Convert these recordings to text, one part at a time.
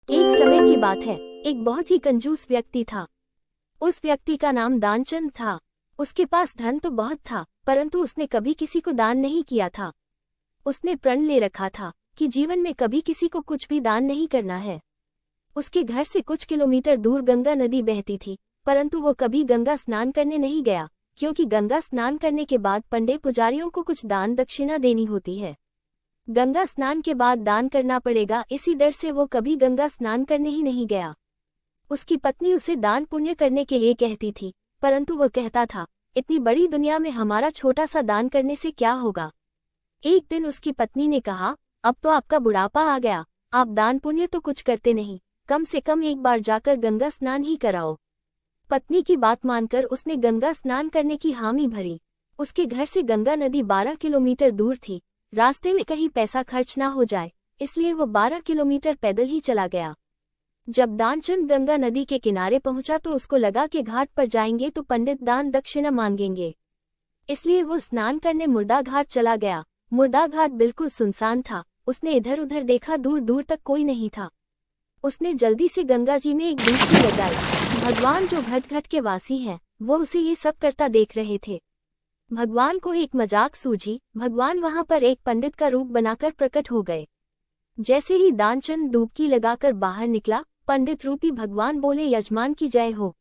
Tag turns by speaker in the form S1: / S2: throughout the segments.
S1: एक समय की बात है, एक बहुत ही कंजूस व्यक्ति था। उस व्यक्ति का नाम दानचंद था। उसके पास धन तो बहुत था, परंतु उसने कभी किसी को दान नहीं किया था। उसने प्रण ले रखा था कि जीवन में कभी किसी को कुछ भी दान नहीं करना है। उसके घर से कुछ किलोमीटर दूर गंगा नदी बहती थी, परंतु वो कभी गंगा स्नान करने नहीं गया, क्योंकि गंगा स्नान करने के बाद पंडित पुजारियों को कुछ दान दक्षिणा देनी होती है। गंगा स्नान के बाद दान करना पड़ेगा, इसी डर से वो कभी गंगा स्नान करने ही नहीं गया। उसकी पत्नी उसे दान पुण्य करने के लिए कहती थी, परंतु वो कहता था, इतनी बड़ी दुनिया में हमारा छोटा सा दान करने से क्या होगा। एक दिन उसकी पत्नी ने कहा, अब तो आपका बुढ़ापा आ गया, आप दान पुण्य तो कुछ करते नहीं, कम से कम एक बार जाकर गंगा स्नान ही कराओ। पत्नी की बात मानकर उसने गंगा स्नान करने की हामी भरी। उसके घर से गंगा नदी 12 किलोमीटर दूर थी। रास्ते में कहीं पैसा खर्च ना हो जाए, इसलिए वो 12 किलोमीटर पैदल ही चला गया। जब दानचंद गंगा नदी के किनारे पहुंचा तो उसको लगा कि घाट पर जाएंगे तो पंडित दान दक्षिणा मांगेंगे, इसलिए वो स्नान करने मुर्दा घाट चला गया। मुर्दा घाट बिल्कुल सुनसान था। उसने इधर उधर देखा, दूर दूर तक कोई नहीं था। उसने जल्दी से गंगा जी में एक डुबकी लगाई। भगवान जो घट घट के वासी हैं, वो उसे ये सब करता देख रहे थे। भगवान को एक मजाक सूझी। भगवान वहां पर एक पंडित का रूप बनाकर प्रकट हो गए। जैसे ही दानचंद डुबकी लगाकर बाहर निकला, पंडित रूपी भगवान बोले, यजमान की जय हो।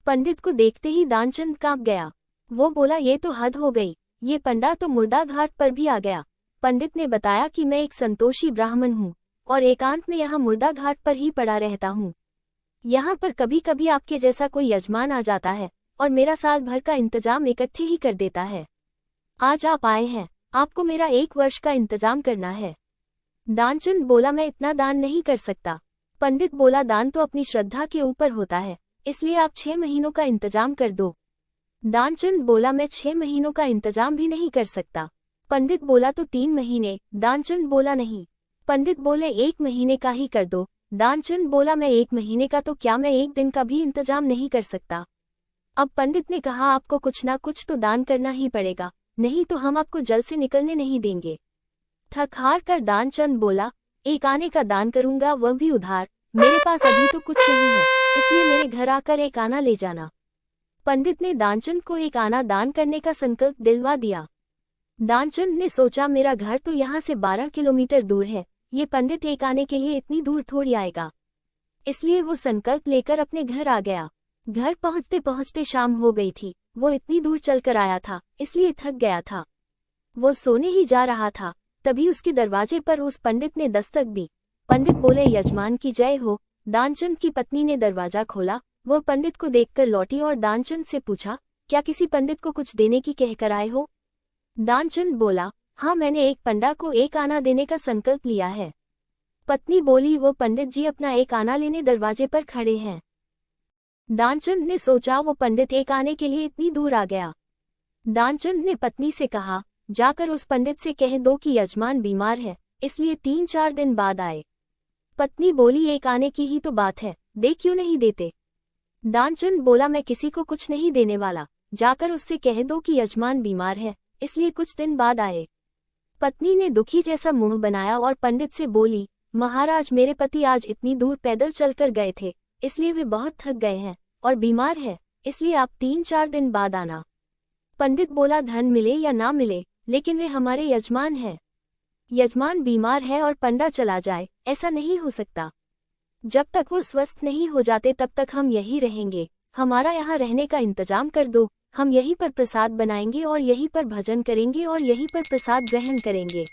S1: पंडित को देखते ही दानचंद कांप गया। वो बोला, ये तो हद हो गई, ये पंडा तो मुर्दा घाट पर भी आ गया। पंडित ने बताया कि मैं एक संतोषी ब्राह्मण हूँ और एकांत में यहाँ मुर्दा घाट पर ही पड़ा रहता हूँ। यहाँ पर कभी कभी आपके जैसा कोई यजमान आ जाता है और मेरा साल भर का इंतजाम इकट्ठे ही कर देता है। आज आप आए हैं, आपको मेरा 1 वर्ष का इंतजाम करना है। दानचंद बोला, मैं इतना दान नहीं कर सकता। पंडित बोला, दान तो अपनी श्रद्धा के ऊपर होता है, इसलिए आप 6 महीनों का इंतजाम कर दो। दानचंद बोला, मैं 6 महीनों का इंतजाम भी नहीं कर सकता। पंडित बोला, तो 3 महीने। दानचंद बोला, नहीं। पंडित बोले, 1 महीने का ही कर दो। दानचंद बोला, मैं 1 महीने का तो क्या, मैं 1 दिन का भी इंतजाम नहीं कर सकता। अब पंडित ने कहा, आपको कुछ ना कुछ तो दान करना ही पड़ेगा, नहीं तो हम आपको जल से निकलने नहीं देंगे। थक हार कर दानचंद बोला, 1 आने का दान करूंगा, वह भी उधार। मेरे पास अभी तो कुछ नहीं है, इसलिए मेरे घर आकर 1 आना ले जाना। पंडित ने दानचंद को 1 आना दान करने का संकल्प दिलवा दिया। दानचंद ने सोचा, मेरा घर तो यहाँ से 12 किलोमीटर दूर है, ये पंडित 1 आने के लिए इतनी दूर थोड़ी आएगा। इसलिए वो संकल्प लेकर अपने घर आ गया। घर पहुंचते पहुंचते शाम हो गई थी। वो इतनी दूर चलकर आया था, इसलिए थक गया था। वो सोने ही जा रहा था, तभी उसके दरवाजे पर उस पंडित ने दस्तक दी। पंडित बोले, यजमान की जय हो। दानचंद की पत्नी ने दरवाजा खोला। वह पंडित को देखकर लौटी और दानचंद से पूछा, क्या किसी पंडित को कुछ देने की कहकर आए हो। दानचंद बोला, हाँ, मैंने एक पंडा को 1 आना देने का संकल्प लिया है। पत्नी बोली, वो पंडित जी अपना 1 आना लेने दरवाजे पर खड़े हैं। दानचंद ने सोचा, वो पंडित 1 आने के लिए इतनी दूर आ गया। दानचंद ने पत्नी से कहा, जाकर उस पंडित से कह दो कि यजमान बीमार है, इसलिए 3-4 दिन बाद आए। पत्नी बोली, 1 आने की ही तो बात है, दे क्यों नहीं देते। दानचंद बोला, मैं किसी को कुछ नहीं देने वाला, जाकर उससे कह दो कि यजमान बीमार है, इसलिए कुछ दिन बाद आए। पत्नी ने दुखी जैसा मुंह बनाया और पंडित से बोली, महाराज, मेरे पति आज इतनी दूर पैदल चलकर गए थे, इसलिए वे बहुत थक गए हैं और बीमार है, इसलिए आप 3-4 दिन बाद आना। पंडित बोला, धन मिले या ना मिले, लेकिन वे हमारे यजमान हैं। यजमान बीमार है और पंडा चला जाए, ऐसा नहीं हो सकता। जब तक वो स्वस्थ नहीं हो जाते तब तक हम यही रहेंगे। हमारा यहाँ रहने का इंतजाम कर दो, हम यहीं पर प्रसाद बनाएंगे और यहीं पर भजन करेंगे और यहीं पर प्रसाद ग्रहण करेंगे।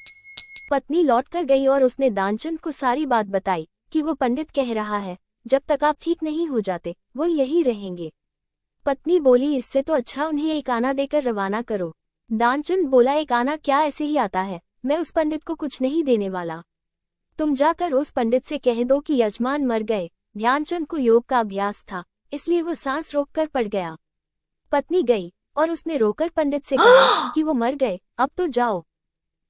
S1: पत्नी लौट कर गई और उसने दानचंद को सारी बात बताई कि वो पंडित कह रहा है, जब तक आप ठीक नहीं हो जाते वो यही रहेंगे। पत्नी बोली, इससे तो अच्छा उन्हें 1 आना देकर रवाना करो। दानचंद बोला, 1 आना क्या ऐसे ही आता है, मैं उस पंडित को कुछ नहीं देने वाला। तुम जाकर उस पंडित से कह दो कि यजमान मर गए। ध्यानचंद को योग का अभ्यास था, इसलिए वो सांस रोककर पड़ गया। पत्नी गई और उसने रोकर पंडित से कहा कि वो मर गए, अब तो जाओ।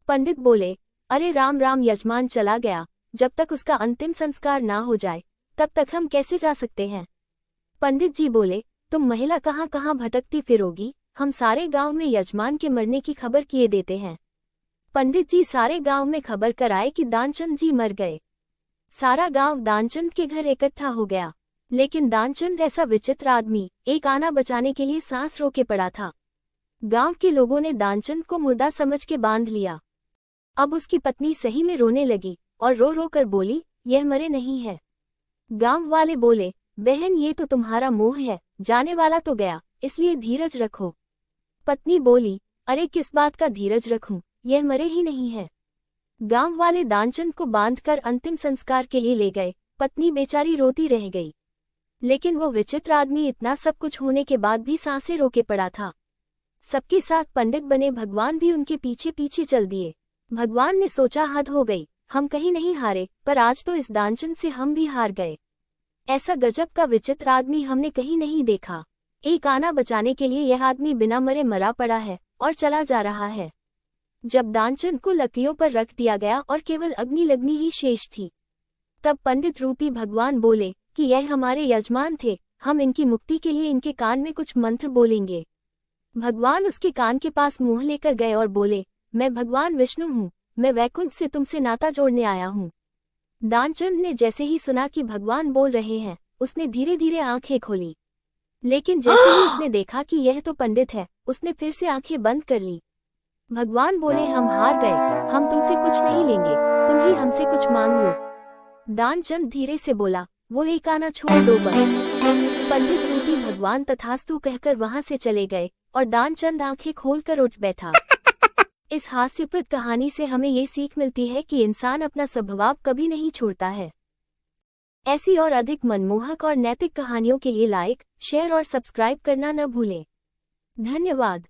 S1: पंडित बोले, अरे राम राम, यजमान चला गया, जब तक उसका अंतिम संस्कार ना हो जाए तब तक हम कैसे जा सकते हैं। पंडित जी बोले, तुम महिला कहाँ कहाँ भटकती फिरोगी, हम सारे गांव में यजमान के मरने की खबर किए देते हैं। पंडित जी सारे गांव में खबर कराए कि दानचंद जी मर गए। सारा गांव दानचंद के घर इकट्ठा हो गया, लेकिन दानचंद ऐसा विचित्र आदमी एक आना बचाने के लिए सांस रोके पड़ा था। गांव के लोगों ने दानचंद को मुर्दा समझ के बांध लिया। अब उसकी पत्नी सही में रोने लगी और रो रो कर बोली, यह मरे नहीं है। गांव वाले बोले, बहन ये तो तुम्हारा मोह है, जाने वाला तो गया, इसलिए धीरज रखो। पत्नी बोली, अरे किस बात का धीरज रखूं, यह मरे ही नहीं है। गांव वाले दानचंद को बांधकर अंतिम संस्कार के लिए ले गए। पत्नी बेचारी रोती रह गई, लेकिन वो विचित्र आदमी इतना सब कुछ होने के बाद भी सांसें रोके पड़ा था। सबके साथ पंडित बने भगवान भी उनके पीछे पीछे चल दिए। भगवान ने सोचा हद हो गई, हम कहीं नहीं हारे, पर आज तो इस दानचंद से हम भी हार गए। ऐसा गजब का विचित्र आदमी हमने कहीं नहीं देखा। एक आना बचाने के लिए यह आदमी बिना मरे मरा पड़ा है और चला जा रहा है। जब दानचंद को लकड़ियों पर रख दिया गया और केवल अग्नि लगनी ही शेष थी, तब पंडित रूपी भगवान बोले कि यह हमारे यजमान थे, हम इनकी मुक्ति के लिए इनके कान में कुछ मंत्र बोलेंगे। भगवान उसके कान के पास मुंह लेकर गए और बोले, मैं भगवान विष्णु हूँ, मैं वैकुंठ से तुमसे नाता जोड़ने आया हूँ। दानचंद ने जैसे ही सुना कि भगवान बोल रहे हैं, उसने धीरे धीरे आंखें खोली, लेकिन जैसे ही उसने देखा कि यह तो पंडित है, उसने फिर से आंखें बंद कर ली। भगवान बोले, हम हार गए, हम तुमसे कुछ नहीं लेंगे, तुम ही हमसे कुछ मांग लो। दानचंद धीरे से बोला, वो एक आना छोड़ दो बस। पंडित रूपी भगवान तथास्तु कहकर वहां से चले गए और दानचंद आंखें खोलकर उठ बैठा। इस हास्यप्रद कहानी से हमें ये सीख मिलती है कि इंसान अपना स्वभाव कभी नहीं छोड़ता है। ऐसी और अधिक मनमोहक और नैतिक कहानियों के लिए लाइक, शेयर और सब्सक्राइब करना न भूलें। धन्यवाद।